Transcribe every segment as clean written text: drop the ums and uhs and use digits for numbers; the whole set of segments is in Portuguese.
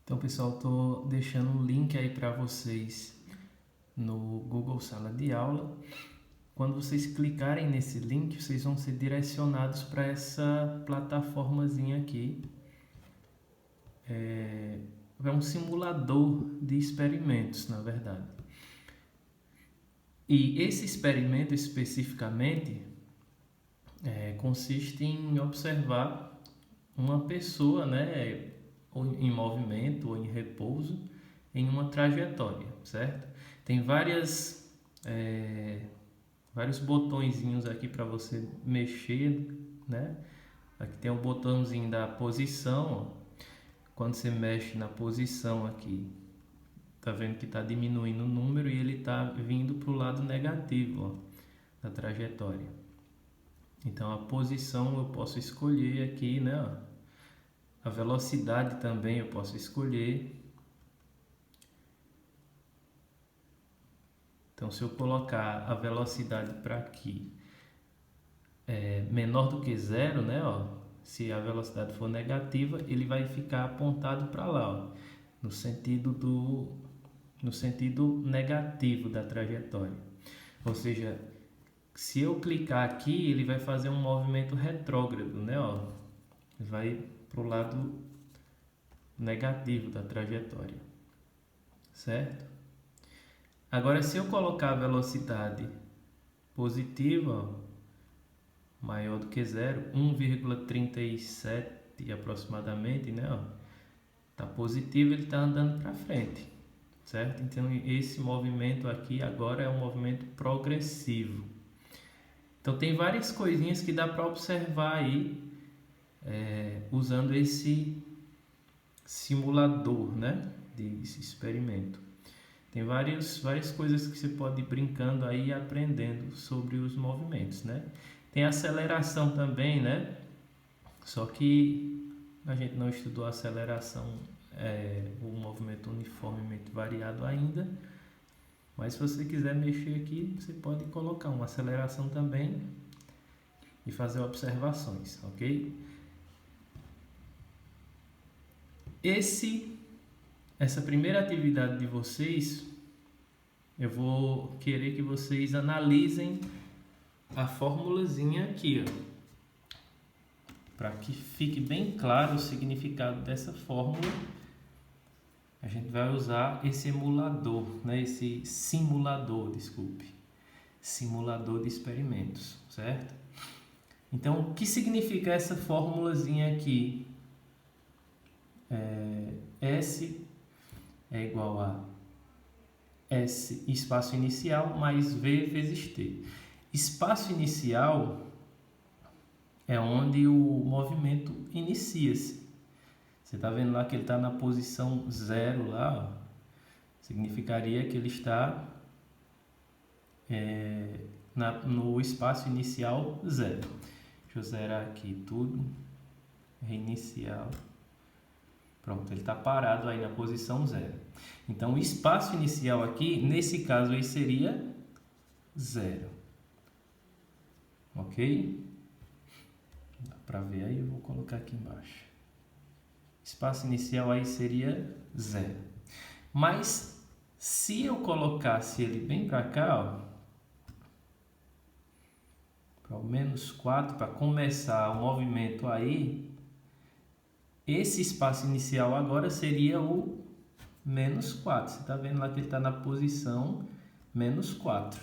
Então, pessoal, estou deixando um link aí para vocês no Google Sala de Aula. Quando vocês clicarem nesse link, vocês vão ser direcionados para essa plataformazinha aqui. É um simulador de experimentos, na verdade. E esse experimento especificamente consiste em observar uma pessoa, né, ou em movimento ou em repouso em uma trajetória, certo? Tem vários botõezinhos aqui para você mexer, né? Aqui tem o botãozinho da posição, ó. Quando você mexe na posição aqui, tá vendo que está diminuindo o número e ele está vindo para o lado negativo, ó, da trajetória. Então a posição eu posso escolher aqui, né? A velocidade também eu posso escolher. Então se eu colocar a velocidade para aqui menor do que zero, né? Ó, se a velocidade for negativa, ele vai ficar apontado para lá, ó, no sentido negativo da trajetória. Ou seja, se eu clicar aqui, ele vai fazer um movimento retrógrado, né? Ó, vai para o lado negativo da trajetória, certo? Agora, se eu colocar a velocidade positiva, ó, maior do que zero, 1,37 aproximadamente, né? Ó, tá positivo, ele está andando para frente, certo? Então esse movimento aqui agora é um movimento progressivo. Então tem várias coisinhas que dá para observar aí usando esse simulador, né, desse experimento. Tem várias coisas que você pode ir brincando aí e aprendendo sobre os movimentos, né? Tem aceleração também, né? Só que a gente não estudou aceleração, o movimento uniformemente variado ainda. Mas se você quiser mexer aqui, você pode colocar uma aceleração também e fazer observações, ok? Essa primeira atividade de vocês, eu vou querer que vocês analisem a formulazinha aqui, ó, para que fique bem claro o significado dessa fórmula. A gente vai usar esse simulador, simulador de experimentos, certo? Então, o que significa essa formulazinha aqui? S é igual a S espaço inicial mais V vezes T. Espaço inicial é onde o movimento inicia-se. Você está vendo lá que ele está na posição 0 lá, ó. Significaria que ele está no espaço inicial 0. Deixa eu zerar aqui tudo. Reinicial. Pronto, ele está parado aí na posição 0. Então, o espaço inicial aqui, nesse caso aí, seria 0. Ok? Dá para ver aí, eu vou colocar aqui embaixo. Espaço inicial aí seria 0. Mas, se eu colocasse ele bem para cá, ó, para o menos 4, para começar o movimento aí, esse espaço inicial agora seria o menos 4. Você está vendo lá que ele está na posição menos 4.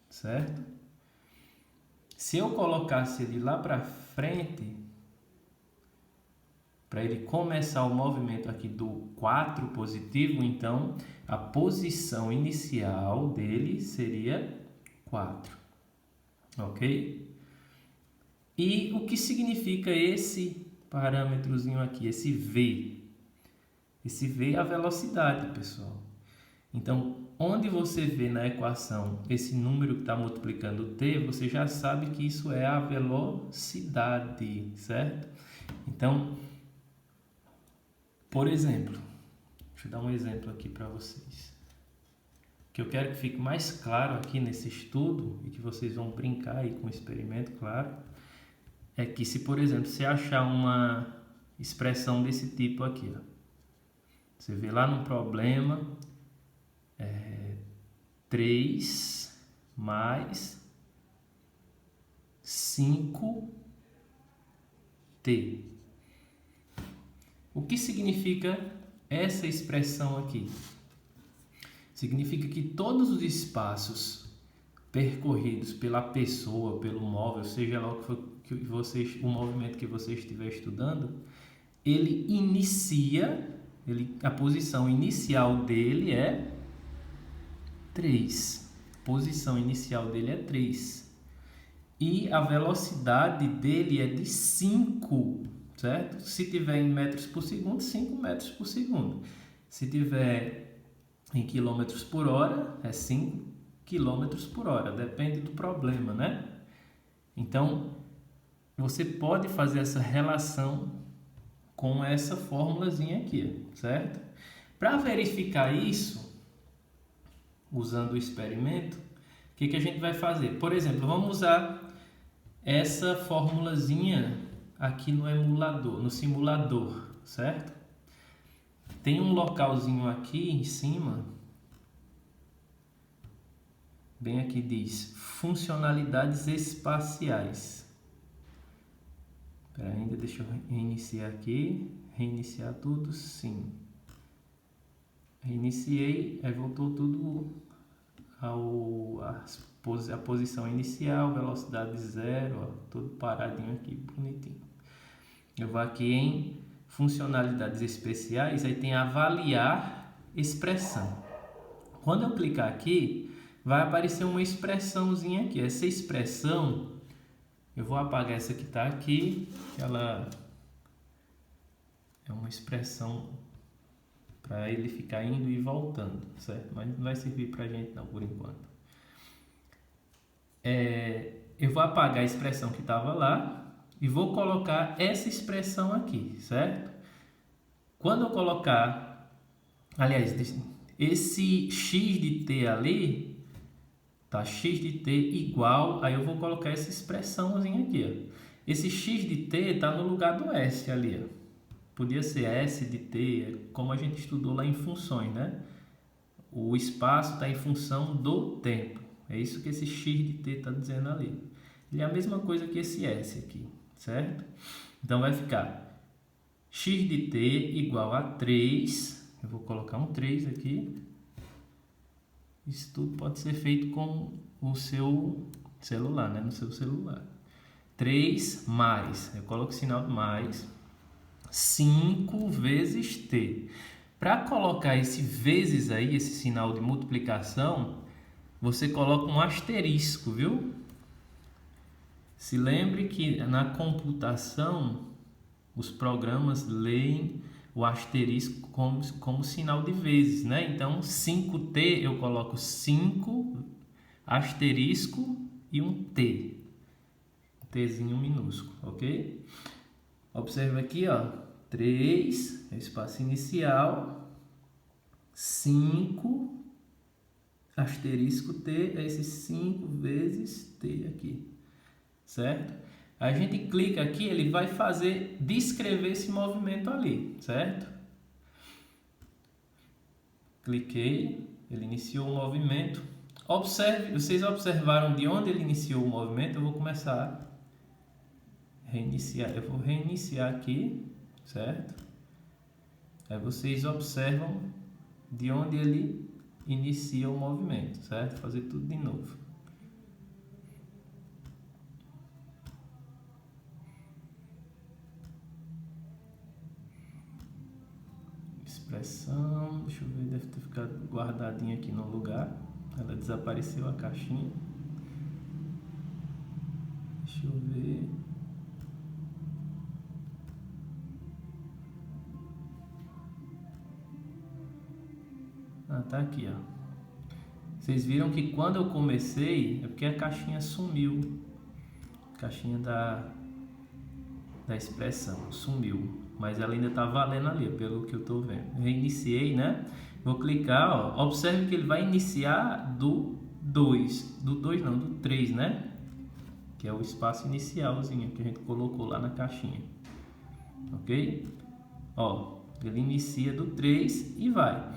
Certo? Se eu colocasse ele lá para frente, para ele começar o movimento aqui do 4 positivo, então a posição inicial dele seria 4. Ok? E o que significa esse parâmetrozinho aqui, esse V? Esse V é a velocidade, pessoal. Então, onde você vê na equação esse número que está multiplicando o T, você já sabe que isso é a velocidade, certo? Então, por exemplo, deixa eu dar um exemplo aqui para vocês. O que eu quero que fique mais claro aqui nesse estudo, e que vocês vão brincar aí com o experimento, claro, é que se, por exemplo, você achar expressão desse tipo aqui, ó. Você vê lá no problema, 3 mais 5t. O que significa essa expressão aqui? Significa que todos os espaços percorridos pela pessoa, pelo móvel, seja lá o o movimento que você estiver estudando, ele inicia, a posição inicial dele é 3. A posição inicial dele é 3. E a velocidade dele é de 5, certo? Se tiver em metros por segundo, 5 metros por segundo. Se tiver em quilômetros por hora, é 5 quilômetros por hora. Depende do problema, né? Então, você pode fazer essa relação com essa formulazinha aqui, certo? Para verificar isso, usando o experimento, o que a gente vai fazer? Por exemplo, vamos usar essa formulazinha aqui no emulador, no simulador, certo? Tem um localzinho aqui em cima, bem aqui diz funcionalidades espaciais. Espera ainda, deixa eu reiniciar aqui, reiniciar tudo, sim. Reiniciei, aí voltou tudo a posição inicial, velocidade 0, ó, tudo paradinho aqui, bonitinho. Eu vou aqui em funcionalidades especiais, aí tem avaliar expressão. Quando eu clicar aqui, vai aparecer uma expressãozinha aqui. Essa expressão, eu vou apagar essa que está aqui, que ela é uma expressão para ele ficar indo e voltando, certo? Mas não vai servir para a gente não, por enquanto. Eu vou apagar a expressão que estava lá e vou colocar essa expressão aqui, certo? Quando eu colocar, aliás, esse x de t ali, tá? X de t igual, aí eu vou colocar essa expressãozinha aqui, ó. Esse x de t está no lugar do s ali, ó. Podia ser S de t, como a gente estudou lá em funções, né? O espaço está em função do tempo. É isso que esse x de t está dizendo ali. Ele é a mesma coisa que esse s aqui, certo? Então vai ficar x de t igual a 3. Eu vou colocar um 3 aqui. Isso tudo pode ser feito com o seu celular, né? No seu celular. 3 mais, eu coloco o sinal de mais, 5 vezes t. Para colocar esse vezes aí, esse sinal de multiplicação, você coloca um asterisco, viu? Se lembre que na computação, os programas leem o asterisco como sinal de vezes, né? Então, 5t eu coloco 5, asterisco e um t. Tzinho minúsculo, ok? Observa aqui, ó, 3, espaço inicial, 5, asterisco t, é esse 5 vezes t aqui, certo? A gente clica aqui, ele vai descrever esse movimento ali, certo? Cliquei, ele iniciou o movimento. Observe, vocês observaram de onde ele iniciou o movimento? Eu vou começar a reiniciar. Eu vou reiniciar aqui, certo? Aí vocês observam de onde ele inicia o movimento, certo? Fazer tudo de novo. Expressão, deixa eu ver, deve ter ficado guardadinha aqui no lugar. Ela desapareceu a caixinha. Deixa eu ver. Ah, tá aqui, ó. Vocês viram que quando eu comecei, é porque a caixinha sumiu. A caixinha da expressão sumiu. Mas ela ainda tá valendo ali, pelo que eu tô vendo. Reiniciei, né? Vou clicar, ó. Observe que ele vai iniciar do 2. Do 2 não, do 3, né? Que é o espaço inicialzinho que a gente colocou lá na caixinha. ok? Ó, ele inicia do 3 e vai.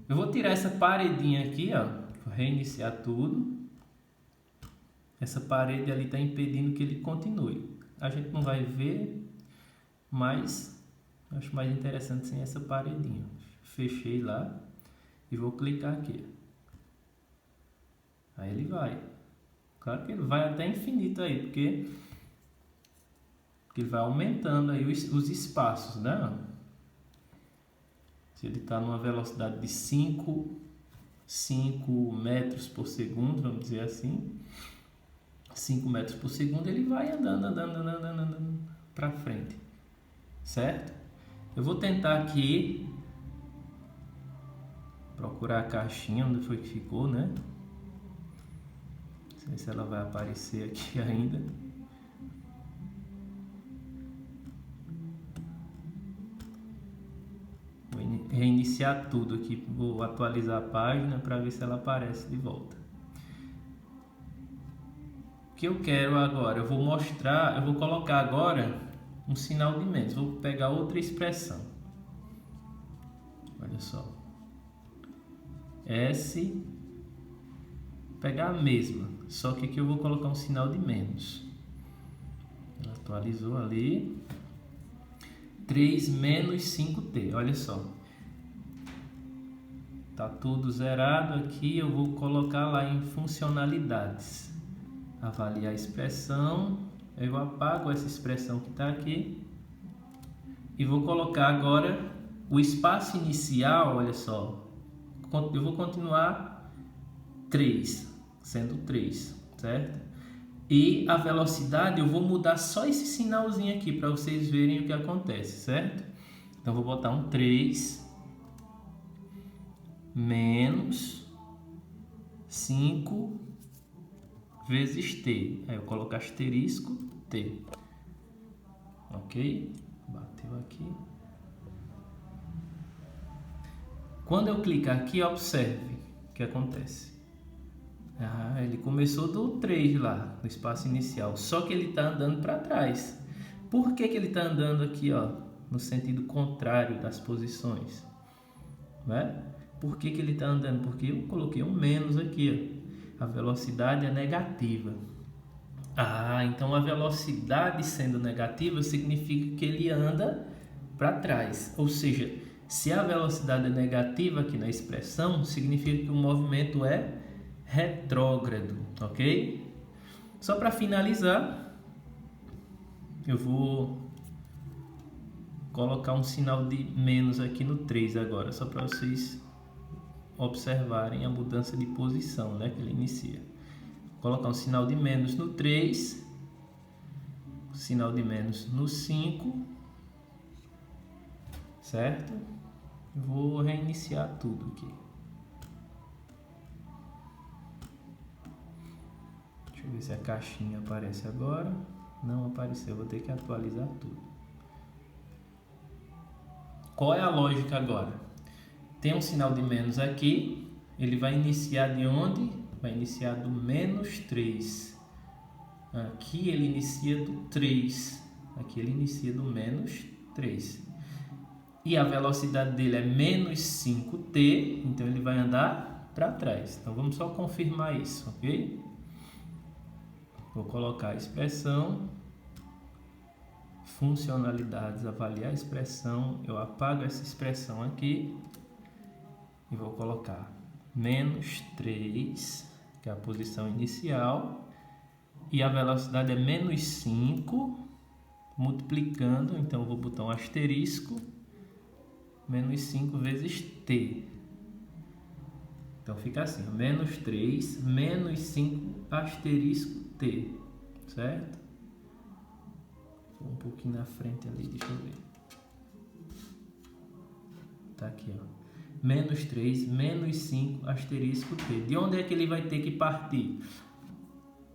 Eu vou tirar essa paredinha aqui, ó, vou reiniciar tudo. Essa parede ali está impedindo que ele continue. A gente não vai ver, mas eu acho mais interessante sem essa paredinha. Fechei lá e vou clicar aqui. Aí ele vai. Claro que ele vai até infinito aí, porque ele vai aumentando aí os espaços, né? Se ele está numa velocidade de 5 metros por segundo, vamos dizer assim, 5 metros por segundo, ele vai andando para frente, certo? Eu vou tentar aqui procurar a caixinha onde foi que ficou, né? Não sei se ela vai aparecer aqui ainda. Vou reiniciar tudo aqui, vou atualizar a página para ver se ela aparece de volta. O que eu quero agora, eu vou colocar agora um sinal de menos. Vou pegar outra expressão. Olha só. S, pegar a mesma, só que aqui eu vou colocar um sinal de menos. Ela atualizou ali. 3 menos 5t, olha só. Tá tudo zerado aqui, eu vou colocar lá em funcionalidades. Avaliar a expressão, eu apago essa expressão que está aqui e vou colocar agora o espaço inicial, olha só. Eu vou continuar 3, sendo 3, certo? E a velocidade eu vou mudar só esse sinalzinho aqui para vocês verem o que acontece, certo? Então vou botar um 3 menos 5 vezes t. Aí eu coloco asterisco t. Ok? Bateu aqui. Quando eu clicar aqui, observe o que acontece. Ele começou do 3 lá, no espaço inicial, só que ele está andando para trás. Por que ele está andando aqui, ó, no sentido contrário das posições? Né? Por que ele está andando? Porque eu coloquei um menos aqui, ó. A velocidade é negativa. Então a velocidade sendo negativa significa que ele anda para trás. Ou seja, se a velocidade é negativa aqui na expressão, significa que o movimento é retrógrado, ok? Só para finalizar, eu vou colocar um sinal de menos aqui no 3 agora, só para vocês observarem a mudança de posição, né, que ele inicia. Vou colocar um sinal de menos no 3, sinal de menos no 5, certo? Vou reiniciar tudo aqui. Deixa eu ver se a caixinha aparece agora. Não apareceu, vou ter que atualizar tudo. Qual é a lógica agora? Tem um sinal de menos aqui. Ele vai iniciar de onde? Vai iniciar do menos 3. Aqui ele inicia do 3. Aqui ele inicia do menos 3. E a velocidade dele é menos 5t. Então ele vai andar para trás. Então vamos só confirmar isso, ok? Vou colocar a expressão, funcionalidades, avaliar a expressão. Eu apago essa expressão aqui e vou colocar menos 3, que é a posição inicial, e a velocidade é menos 5, multiplicando, então eu vou botar um asterisco, menos 5 vezes t. Então fica assim, menos 3, menos 5, asterisco t, certo? Vou um pouquinho na frente ali, deixa eu ver. Tá aqui, ó. Menos 3, menos 5, asterisco t. De onde é que ele vai ter que partir?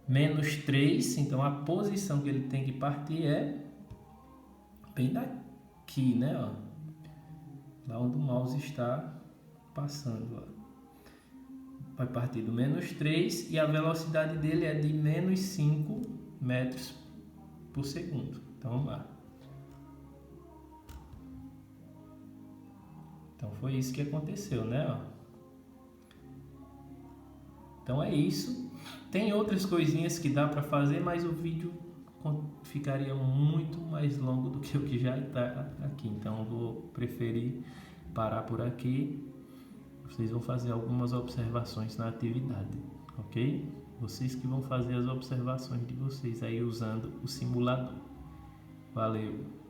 Menos 3, então a posição que ele tem que partir é bem daqui, né? Ó. Lá onde o mouse está passando, ó. Vai partir do menos 3 e a velocidade dele é de menos 5 metros por segundo. Então vamos lá. Então foi isso que aconteceu, né? Ó. Então é isso. Tem outras coisinhas que dá para fazer, mas o vídeo ficaria muito mais longo do que o que já está aqui. Então eu vou preferir parar por aqui. Vocês vão fazer algumas observações na atividade, ok? Vocês que vão fazer as observações de vocês aí usando o simulador. Valeu!